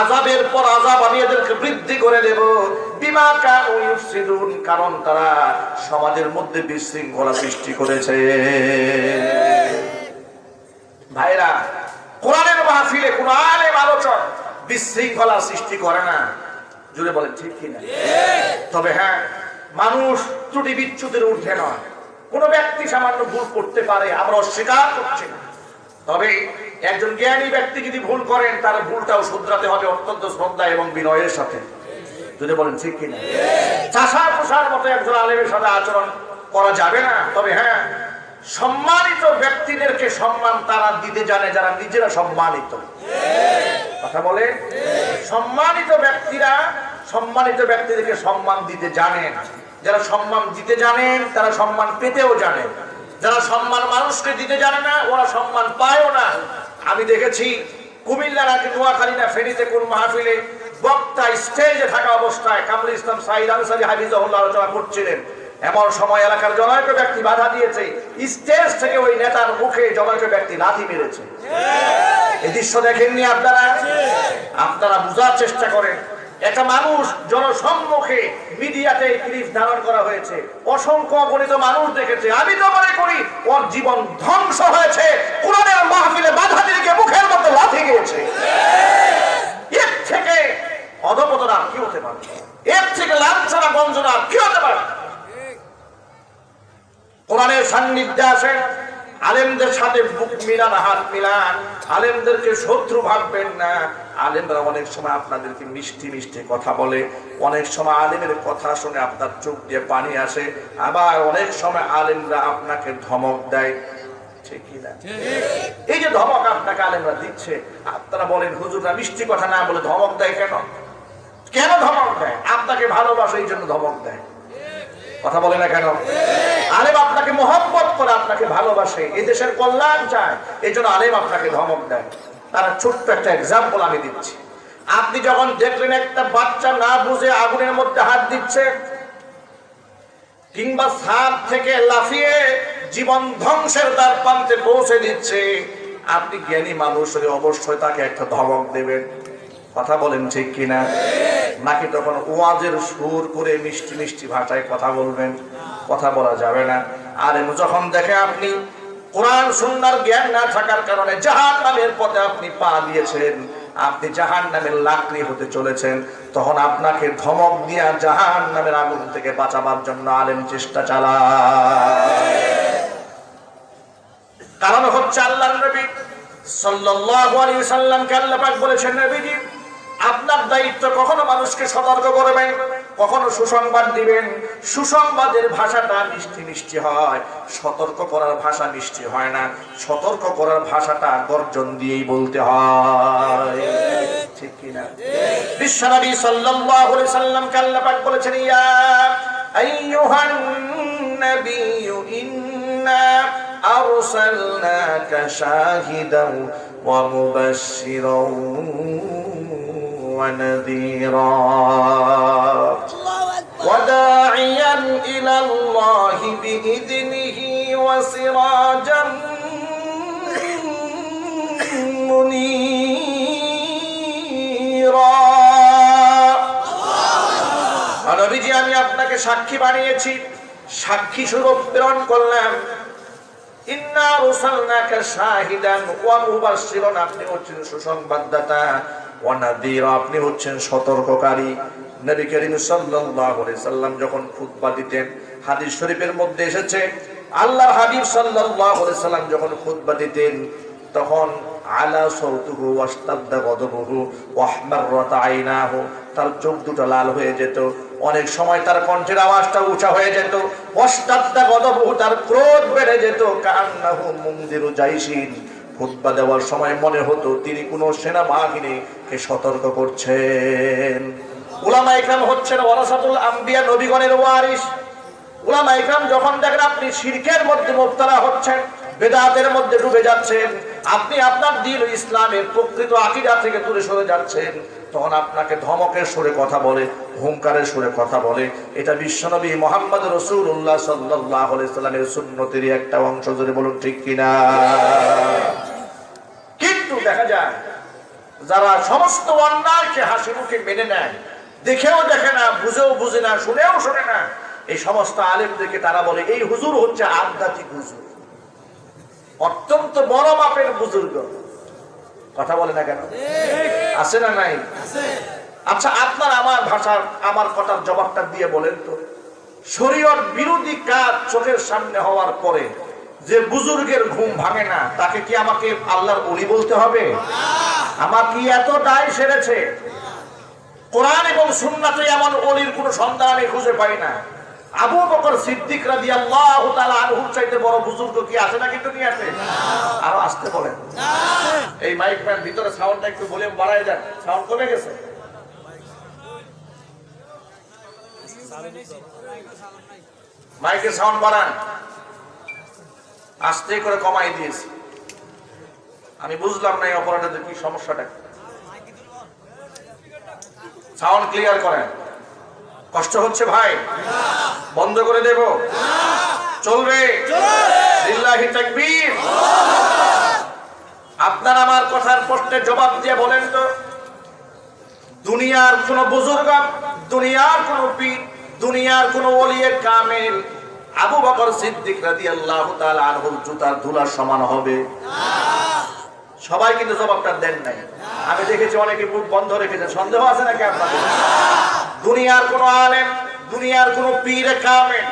আযাবের পর আযাব আমি এদেরকে বৃদ্ধি করে দেব। বিমা কানু ইউফসিদুন, কারণ তারা সমাজের মধ্যে বিশৃঙ্খলা সৃষ্টি করেছে। ভাইরা, কোরআনের মাহফিলে কোন আলেম আলোচক বিশৃঙ্খলা সৃষ্টি করে না, জুড়ে বলেন ঠিক কিনা? তবে হ্যাঁ, মানুষ ত্রুটি বিচ্যুতির ঊর্ধ্বে নয়। কোন ব্যক্তি সামান্য ভুল করতে পারে, আমরা অস্বীকার করছি না। তবে একজন জ্ঞানী ব্যক্তি যদি ভুল করেন, তার ভুলটাও শুধরাতে হবে অত্যন্ত শ্রদ্ধা এবং বিনয়ের সাথে, যদি বলেন ঠিক কিনা? চাষা পোষার মতো একজন আলেমের সাথে আচরণ করা যাবে না। তবে হ্যাঁ, সম্মানিত ব্যক্তিদেরকে সম্মান তারা দিতে জানে যারা নিজেরা সম্মানিত। কথা বলে, সম্মানিত ব্যক্তিরা সম্মানিত ব্যক্তিদেরকে সম্মান দিতে জানেন। যারা সম্মান দিতে জানেন তারা সম্মান পেতেও জানে। যারা সম্মান মানুষকে দিতে জানে না, ওরা সম্মান পায়ও না। আমি দেখেছি কুমিল্লা নাকি নোয়াখালী না ফেনীতে কোন মাহফিলে বক্তা স্টেজে থাকা অবস্থায় কামরুল ইসলাম সাঈদ আনসারী হাফিজাহুল্লাহ আলোচনা করছিলেন। এমন সময় এলাকার জনৈক ব্যক্তি বাধা দিয়েছে, স্টেজ থেকে ওই নেতার মুখে জনৈক ব্যক্তি লাথি মেরেছে। এই দৃশ্য দেখেননি আপনারা? আপনারা বোঝার চেষ্টা করেন। একটা মানুষ জনসম্মুখে মিডিয়াতে ক্লিপ ধারণ করা হয়েছে, অসংখ্য গণিত মানুষ দেখেছে। আমি তো মনে করি ওর জীবন ধ্বংস হয়েছে, কোরআনের মাহফিলে বাধা দিয়ে মুখের মধ্যে লাথি গিয়েছে। আসেন, আলেমদের সাথে বুক মিলান, হাত মিলান, আলেমদেরকে শত্রু ভাববেন না। আলেমরা অনেক সময় আপনাদেরকে মিষ্টি মিষ্টি কথা বলে, অনেক সময় আলেমের কথা শুনে আপনার চোখ দিয়ে পানি আসে, আবার অনেক সময় আলেমরা আপনাকে ধমক দেয়, ঠিক কি না? এই যে ধমক আপনাকে আলেমরা দিচ্ছে, আপনারা বলেন হুজুররা মিষ্টি কথা না বলে ধমক দেয় কেন? কেন ধমক দেয়? আপনাকে ভালোবাসে এই জন্য ধমক দেয়। কথা বলে না কেন? আলেম আপনাকে মহব্বত করে, আপনাকে ভালোবাসে, এই দেশের কল্যাণ চায়, এই জন্য আলেম আপনাকে ধমক দেয়। তার ছোট্ট একটা এক্সাম্পল আমি দিচ্ছি। আপনি যখন দেখলেন একটা বাচ্চা না বুঝে আগুনের মধ্যে হাত দিচ্ছে, কিংবা ছাদ থেকে লাফিয়ে জীবন ধ্বংসের দ্বার প্রান্তে পৌঁছে দিচ্ছে, আপনি জ্ঞানী মানুষ হলে অবশ্যই তাকে একটা ধমক দেবেন। কথা বলেন ঠিক কিনা? নাকি তখন ওয়াজের সুর করে মিষ্টি মিষ্টি ভাষায় কথা বলবেন? কথা বলা যাবে না। আর যখন দেখে আপনি কোরআন সুন্নাহর জ্ঞান না থাকার কারণে জাহান্নামের পথে আপনি পা দিয়েছেন, আপনি জাহান্নামের লাকড়ি হতে চলেছেন, তখন আপনাকে ধমক দিয়া জাহান্নামের আগুন থেকে বাঁচাবার জন্য আলেম চেষ্টা চালায়। কারণ হচ্ছে আল্লাহর নবী সাল্লাল্লাহু আলাইহি ওয়াসাল্লামকে আল্লাহ পাক বলেছেন, নবীজি আপনার দায়িত্ব কখনো মানুষকে সতর্ক করবেন, কখনো সুসংবাদ দিবেন। সুসংবাদের ভাষাটা মিষ্টি মিষ্টি হয়, সতর্ক করার ভাষা মিষ্টি হয় না। সতর্ক করার ভাষাটা গর্জন দিয়েই বলতে হয়, ঠিক কি না? বিশ্বনবী সাল্লাল্লাহু আলাইহি ওয়াসাল্লামকে আল্লাহ পাক বলেছেন, ইয়া আইয়ুহান নাবিয়্যু ইন্না আরসালনাকা শাহিদান ওয়া মুবাশশিরান ونذيرا وداعيا إلى الله بإذنه وسراجا منيرا। নবীজি আমি আপনাকে সাক্ষী বানিয়েছি, সাক্ষী স্বরূপ প্রেরণ করলাম। ইন্না আরসালনাকা শাহিদান ওয়া মুবাশশিরান, আপনি হচ্ছেন সুসংবাদদাতা, আপনি হচ্ছেন সতর্ককারী। নবী করিম সাল্লাল্লাহু আলাইহি সাল্লাম যখন খুতবা দিতেন, হাদিস শরীফের মধ্যে এসেছে আল্লাহর হাবিব সাল্লাল্লাহু আলাইহি সাল্লাম যখন খুতবা দিতেন, তখন আলা সাউতুহু ওয়াস্তাদ্দা গদবুহু ওয়াহমাররাত আইনাহু, তার চোখ দুটো লাল হয়ে যেত, অনেক সময় তার কণ্ঠের আওয়াজটা উঁচা হয়ে যেত, ওয়াস্তাদ্দা গদবুহু, তার ক্রোধ বেড়ে যেত, কান্নাহু মুনদিরু জাইশিন, খুতবা দেওয়ার সময় মনে হতো তিনি কোন সেনাবাহিনীকে সতর্ক করছেন। উলামা ইকরাম হচ্ছেন ওয়ারাসাতুল আম্বিয়া, নবীগণের ওয়ারিস। উলামা ইকরাম যখন দেখেন আপনি শিরকের মধ্যে মুবতালা হচ্ছেন, বেদাতের মধ্যে ডুবে যাচ্ছেন, আপনি আপনার দ্বীন ও ইসলামের প্রকৃত আকীদা থেকে দূরে সরে যাচ্ছেন, তখন আপনাকে ধমকের সুরে কথা বলে, হুঙ্কারের সুরে কথা বলে। এটা বিশ্বনবী মুহাম্মদ রাসূলুল্লাহ সাল্লাল্লাহু আলাইহি সাল্লামের সুন্নতেরই একটা অংশ, জোরে বলুন ঠিক কিনা? কিন্তু দেখা যায় যারা সমস্ত অন্যায়কে হাসি মুখে মেনে নেয়, দেখেও দেখে না, বুঝেও বুঝে না, শুনেও শোনে না, এই সমস্ত আলেমদেরকে তারা বলে এই হুজুর হচ্ছে আধ্যাত্মিক হুজুর, অত্যন্ত বড় মাপের বুজুর্গ। কথা বলে না কেন? আছে না নাই? আচ্ছা, আপনার আমার ভাষার আমার কথার জবাবটা দিয়ে বলেন তো, শরীয়ত বিরোধী কাজ চোখের সামনে হওয়ার পরে যে বুজুর্গের ঘুম ভাঙে না, তাকে কি আমাকে আল্লাহর ওলি বলতে হবে? আমার কি এত দায় সেরেছে? কোরআন এবং সুন্নাতে এমন ওলির কোন সন্ধান আমি খুঁজে পাই না। আবু বকর সিদ্দিক রাদিয়াল্লাহু তাআলা আনহুর চাইতে বড় বুজুর্গ কি আছে নাকি দুনিয়াতে? আরো আসতে বলেন। এই মাইক ম্যান ভিতরে সাউন্ডটা একটু ভলিউম বাড়ায় দেন, সাউন্ড কমে গেছে। মাইকের সাউন্ড বাড়ান, আস্তে করে কমাই দিয়েছি। আমি বুঝলাম না এই অপারেটরদের কি সমস্যাটা। সাউন্ড ক্লিয়ার করেন। কষ্ট হচ্ছে ভাই? বন্ধ করে দেব? চলবে? লিল্লাহি তাকবীর। আপনার আমার কথার প্রশ্নের জবাব দিয়ে বলেন তো, দুনিয়ার কোন বুজুর্গ, দুনিয়ার কোন পীর, দুনিয়ার কোন ওলিয়ে কামেল আবু বকর সিদ্দিক রাদিয়াল্লাহু তাআলা আনহুর জুতার ধুলার সমান হবে? সবাই কিন্তু জবাবটা দেন নাই। আমি দেখেছি অনেকে মুখ বন্ধ রেখেছেন। সন্দেহ আছে নাকি আপনাদের? দুনিয়ার কোন আলেম, দুনিয়ার কোন পীর কামেল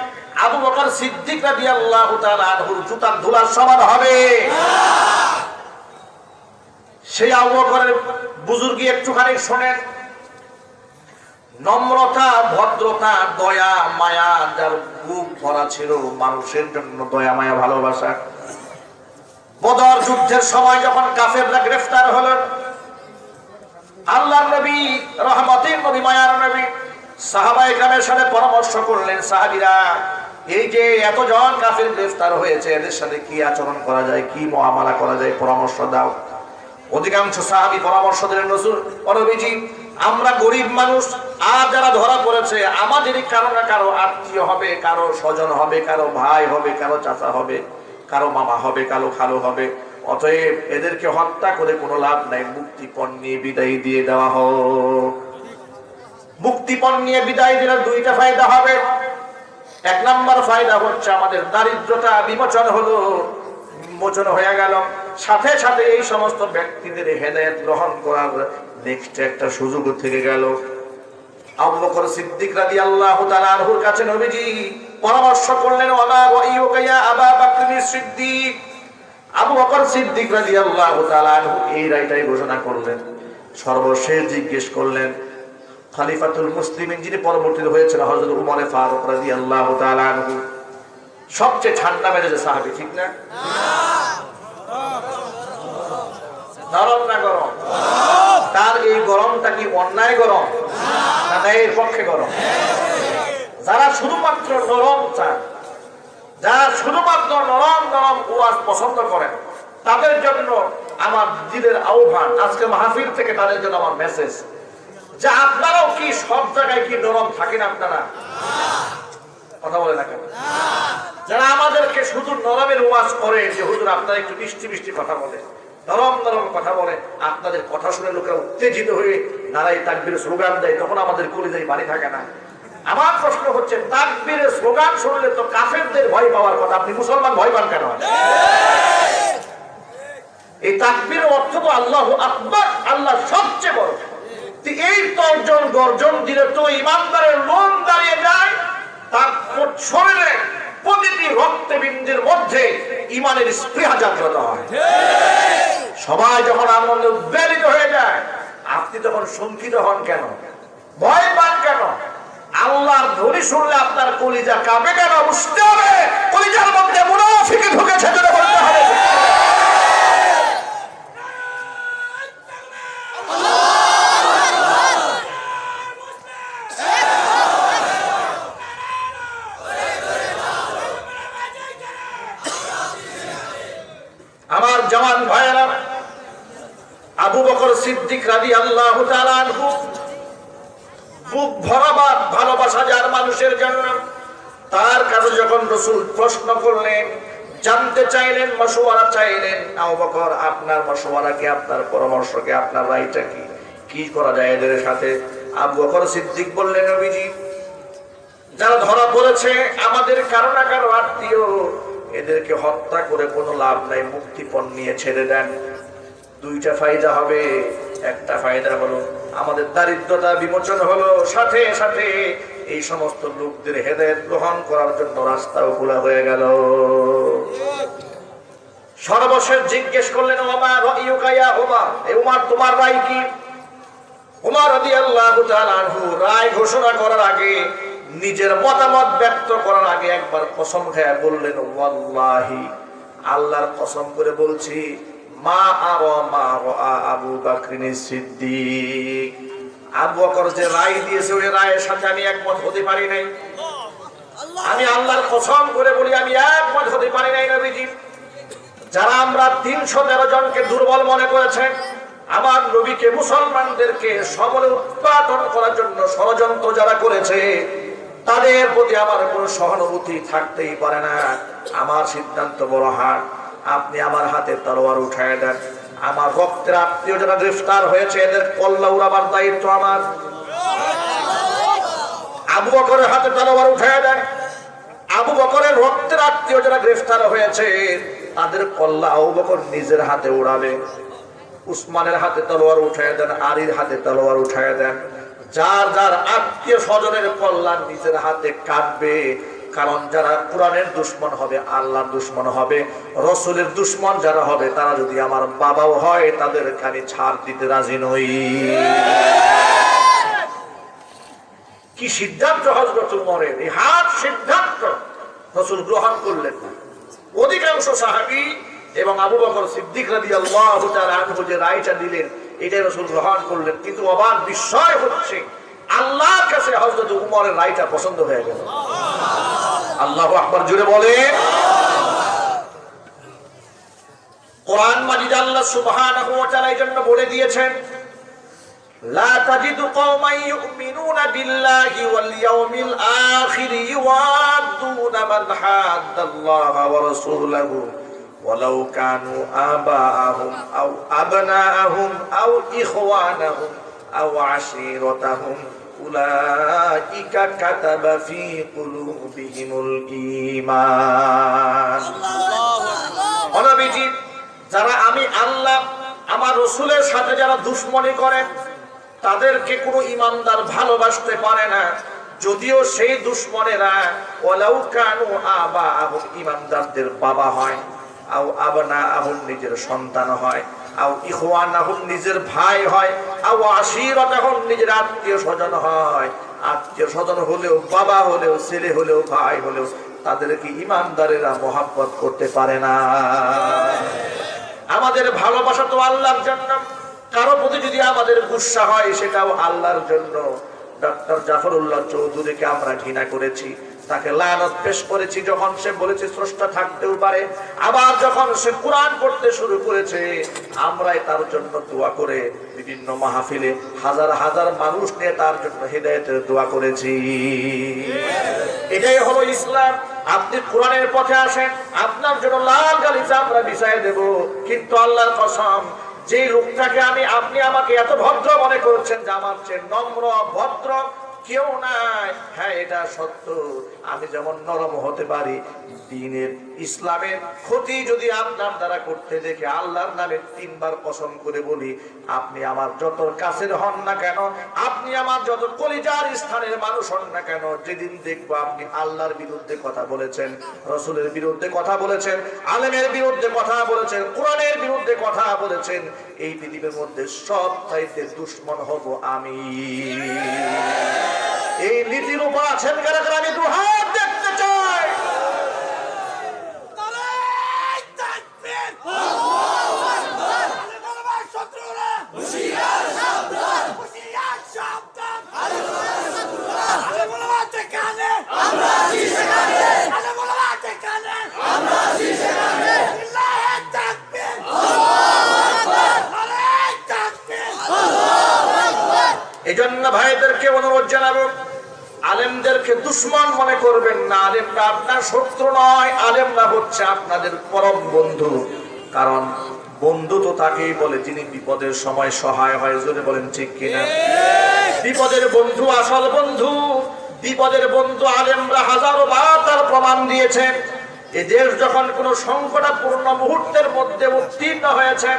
আবু বকর সিদ্দিক রাদিয়াল্লাহু তাআলা আনহুর জুতার ধুলার সমান হবে। সেই আবু বকরের বুজুর্গি একটুখানি শোনেন। নম্রতা, ভদ্রতা, দয়া, মায়া, যার বুক ভরা ছিল মানুষের জন্য দয়া, মায়া, ভালোবাসা। বদর যুদ্ধের সময় যখন কাফেররা গ্রেফতার হলেন, আল্লাহর নবী, রহমতের নবী, মায়ার নবী সাহাবায়ে কেরামের সাথে পরামর্শ করলেন, সাহাবীরা এই যে এতজন কাফের গ্রেফতার হয়েছে, এদের সাথে কি আচরণ করা যায়, কি মুআমালা করা যায়, পরামর্শ দাও। অধিকাংশ সাহাবী পরামর্শ দিলেন, রাসূল ও নবীজি, আমরা গরিব মানুষ, আর যারা ধরা পড়েছে আমাদেরই কারো না কারো আত্মীয় হবে, কারো স্বজন হবে, কারো ভাই হবে, কারো চাচা হবে, কারো মামা হবে, কারো খালু হবে। অতএব এদেরকে হত্যা করে কোনো লাভ নাই, মুক্তিপণ নিয়ে বিদায় দিয়ে দেওয়া হোক। মুক্তিপণ নিয়ে বিদায় দিলে দুইটা ফায়দা হবে। এক নম্বর ফায়দা হচ্ছে আমাদের দারিদ্রতা বিমোচন হলো, মোচন হয়ে গেল। সাথে সাথে এই সমস্ত ব্যক্তিদের হেদায়েত গ্রহণ করার নেক্সট একটা সুযোগ থেকে গেল। আবু বকর সিদ্দিক রাদিয়াল্লাহু তাআলা আনহুর কাছে নবীজি পরামর্শ করলেন, ওয়া ওয়াইয়ুকা ইয়া আবা বকর সিদ্দিক। আবু বকর সিদ্দিক রাদিয়াল্লাহু তাআলা আনহু এই রায়টাই ঘোষণা করলেন। সর্বশেষ জিজ্ঞেস করলেন খলিফাতুল মুসলিমিন, যিনি পরবর্তীতে হয়েছিল হযরত উমর ফারুক রাদিয়াল্লাহু তাআলা আনহু, সবচেয়ে ঠান্ডা মেজাজের সাহাবী, ঠিক না? নরম না গরম? তার এই গরমটা কি অন্যায় গরম না ন্যায়ের পক্ষে গরম? যারা শুধুমাত্র নরম চান, যারা শুধুমাত্র নরম নরম ওয়াজ পছন্দ করেন, তাদের জন্য আমার দিলের আহ্বান, আজকে মাহফিল থেকে তাদের জন্য আমার মেসেজ, যে আপনারাও কি সব জায়গায় কি নরম থাকেন? আপনারা কথা বলে না কেন? যারা আমাদেরকে শুধু নরমের ওয়াজ করে, যে হুজুর আপনারা একটু মিষ্টি মিষ্টি কথা বলে, নরম নরম কথা বলে, আপনাদের কথা শুনে লোকেরা উত্তেজিত হয়ে নারাই তাকবীর স্লোগান দেয়, তখন আমাদের কলিজায় পানি থাকে না। আমার প্রশ্ন হচ্ছে, তাকবীরের স্লোগান শুনলে তো কাফেরদের ভয় পাওয়ার কথা, আপনি মুসলমান ভয় পান কেন? এই তাকবীরের অর্থ তো আল্লাহু আকবার, আল্লাহ সবচেয়ে বড়। এই তর্জন গর্জন দিলে তো ইমানদারের লোম দাঁড়িয়ে যায়, তার শরীরে প্রতিটি রক্তবিন্দুর মধ্যে ইমানের স্পৃহা জাগ্রত হয়। সবাই যখন আনন্দে উদ্বেলিত হয়ে যায়, আপনি তখন শঙ্কিত হন কেন? ভয় পান কেন? আল্লাহর ধ্বনি শুনলে আপনার কলিজা কাঁপে কেন? বুঝতে হবে কলিজার মধ্যে মুনাফিক ঢুকেছে, যেটা বলতে হবে। আমার জওয়ান ভাইয়েরা, আবু বকর সিদ্দিক রাদিয়াল্লাহু তাআলা আনহু বুক ভরা ভালোবাসা যার মানুষের জন্য, তার কাছে যখন রাসূল প্রশ্ন করলেন, জানতে চাইলেন, মাশওয়ারা চাইলেন, আবু বকর আপনার মাশওয়ারা কি, আপনার পরামর্শ কি, আপনার রায়টা কি, কি করা যায় এদের সাথে? আবু বকর সিদ্দিক বললেন, নবীজি, যারা ধরা পড়েছে আমাদের কারো না কারো আত্মীয়, এদেরকে হত্যা করে কোনো লাভ নাই, মুক্তিপণ নিয়ে ছেড়ে দেন। দুইটা ফায়দা হবে। একটা ফায়দা হলো আমাদের দারিদ্রতা বিমোচন হলো, সাথে সাথে এই সমস্ত লোকদের হেদায়েত গ্রহণ করার জন্য রাস্তাও খোলা হয়ে গেল। সর্বশেষ জিজ্ঞেস করলেন, ওমর রাইয়ুকা ইয়া ওমর, এই ওমর তোমার রায় কি? ওমর রাদিয়াল্লাহু তাআলা আনহু রায় ঘোষণা করার আগে, নিজের মতামত ব্যক্ত করার আগে একবার কসম খেয়ে বললেন, ওয়াল্লাহি, আল্লাহর কসম করে বলছি, মা আরা মা রাআ আবু বকর সিদ্দিক, আবু বকর যে রায় দিয়েছে ওই রায়ের সাথে আমি একমত হতে পারি নাই। আমি আল্লাহর কসম করে বলি, আমি একমত হতে পারি নাই। নবীজি, যারা আমরা 313 জনকে দুর্বল মনে করেছেন, আমার নবীকে, মুসলমানদেরকে সবলে উৎপাদন করার জন্য ষড়যন্ত্র যারা করেছে, তাদের প্রতি আমার কোনো সহানুভূতি থাকতেই পারে না। আমার সিদ্ধান্ত বড় হার, আপনি আমার হাতে তলোয়ার উঠায় দেন। আমার রক্তের আত্মীয় যারা গ্রেফতার হয়েছে, এদের কল্লা উড়াবার দায়িত্ব আমার। আবু বকরের হাতে তলোয়ার উঠায় দেন। আবু বকরের রক্তের আত্মীয় যারা গ্রেফতার হয়েছে, তাদের কল্লা আবু বকর নিজের হাতে উড়াবে। উসমানের হাতে তলোয়ার উঠায় দেন, আলীর হাতে তলোয়ার উঠায় দেন। যার যার আত্মীয় স্বজনের কল্যাণ নিজের হাতে কাটবে, কারণ যারা কোরআনের দুশমন হবে, আল্লাহর দুশমন হবে, রাসূলের দুশমন যারা হবে, তারা যদি আমার বাবাও হয় তাদেরকে আমি ছাড় দিতে রাজি নই। কি সিদ্ধান্ত হযরত উমরের! এই হাত সিদ্ধান্ত রাসূল গ্রহণ করলেন না। অধিকাংশ সাহাবী এবং আবু বকর সিদ্দিক রাদিয়াল্লাহু তাআলা আনহু যে রায়টা দিলেন, এটাই রাসূল গ্রহণ করলেন। কিন্তু অবাক বিষয় হচ্ছে, আল্লাহর কাছে হযরত উমরের রায়টা পছন্দ হয়ে গেল। আল্লাহু আকবার, জোরে বলে। কোরআন মাজিদ আল্লাহ সুবহানাহু ওয়া তাআলা এই জন্য বলে দিয়েছেন, লা তাজিদু কওমান ইউমিনুনা বিল্লাহি ওয়াল ইয়াউমিল আখির ইউআদ্দুনা মান হাদ্দাল্লাহা ওয়া রাসূলাহু ওয়ালাউ কানু আবাআহুম আও আবনাআহুম আও ইখওয়ানাহুম আও আশীরাতাহুম উলাইকা কাতাবা ফি কুলুবিহিমুল ঈমান। নবীজি, যারা আমি আল্লাহ আমার রাসূলের সাথে যারা দুশমনি করে তাদেরকে কোনো ঈমানদার ভালোবাসতে পারে না, যদিও সেই দুশমনেরা ওয়ালাউ কানু আবাআহুম ঈমানদারদের বাবা হয়, আও আবনাআহুম নিজের সন্তান হয়, আও ইখওয়ানাহুম নিজের ভাই হয়, আও আশীরাতাহুম নিজের আত্মীয় স্বজন হয়। আত্মীয় স্বজন হলেও, বাবা হলেও, ছেলে হলেও, ভাই হলেও তাদেরকে ঈমানদারেরা মহব্বত করতে পারে না। আমাদের ভালোবাসা তো আল্লাহর জন্য, কারো প্রতি যদি আমাদের গুসা হয় সেটাও আল্লাহর জন্য। ডক্টর জাফরুল্লাহ চৌধুরীকে আমরা ঘৃণা করেছি, তাকে লানত পেশ করেছি যখন সে বলেছে স্রষ্টা থাকতেও পারে, আবার যখন সে কোরআন পড়তে শুরু করেছে আমরাই তার জন্য দোয়া করে বিভিন্ন মাহফিলে হাজার হাজার মানুষ নিয়ে তার জন্য হিদায়াতের দোয়া করেছি। এটাই হলো ইসলাম। আপনি কোরআনের পথে আসেন, আপনার জন্য লাল গালিচা আমরা বিছায় দেব, কিন্তু আল্লাহর কসম, যে লোকটাকে আপনি আমাকে এত ভদ্র মনে করছেন যে আমার চেয়ে নম্র ভদ্র কেউ নাই, হ্যাঁ এটা সত্য। আমি যেমন নরম হতে পারি, দ্বীনের ইসলামের ক্ষতি যদি আপনার দ্বারা করতে দেখে আল্লাহর নামে 3 বার কসম করে বলি, আপনি আমার যত কাছের হন না কেন, আপনি আমার যত কলিজার স্থানের মানুষ হন না কেন, যেদিন দেখবো আপনি আল্লাহর বিরুদ্ধে কথা বলেছেন, রাসূলের বিরুদ্ধে কথা বলেছেন, আলেমের বিরুদ্ধে কথা বলেছেন, কোরআনের বিরুদ্ধে কথা বলেছেন, এই পৃথিবীর মধ্যে সবচাইতে দুশমন হব আমি। এই নীতির উপর আছেন কারা কারা? আমি দুহাত দেখতে চাই। এই জন্য ভাইদেরকে অনুরোধ জানাবো, আলেমদেরকে দুশমন মনে করবেন না। আলেমরা আপনার শত্রু নয়, আলেমরা হচ্ছে আপনাদের পরম বন্ধু। কারণ বন্ধু তো তাকেই বলে যিনি বিপদের সময় সহায় হয়। জোরে বলেন ঠিক কিনা? বিপদের বন্ধু আসল বন্ধু। বিপদের বন্ধু আলেমরা হাজারো বার তার প্রমাণ দিয়েছে। এদেশ যখন কোন সংকটাপূর্ণ মুহূর্তের মধ্যে উত্তীর্ণ হয়েছে,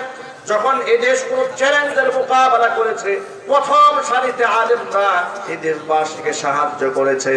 যখন এদেশ কোন চ্যালেঞ্জের মোকাবেলা করেছে, প্রথম সারিতে আলেমরা এদেশবাসীকে সাহায্য করেছে।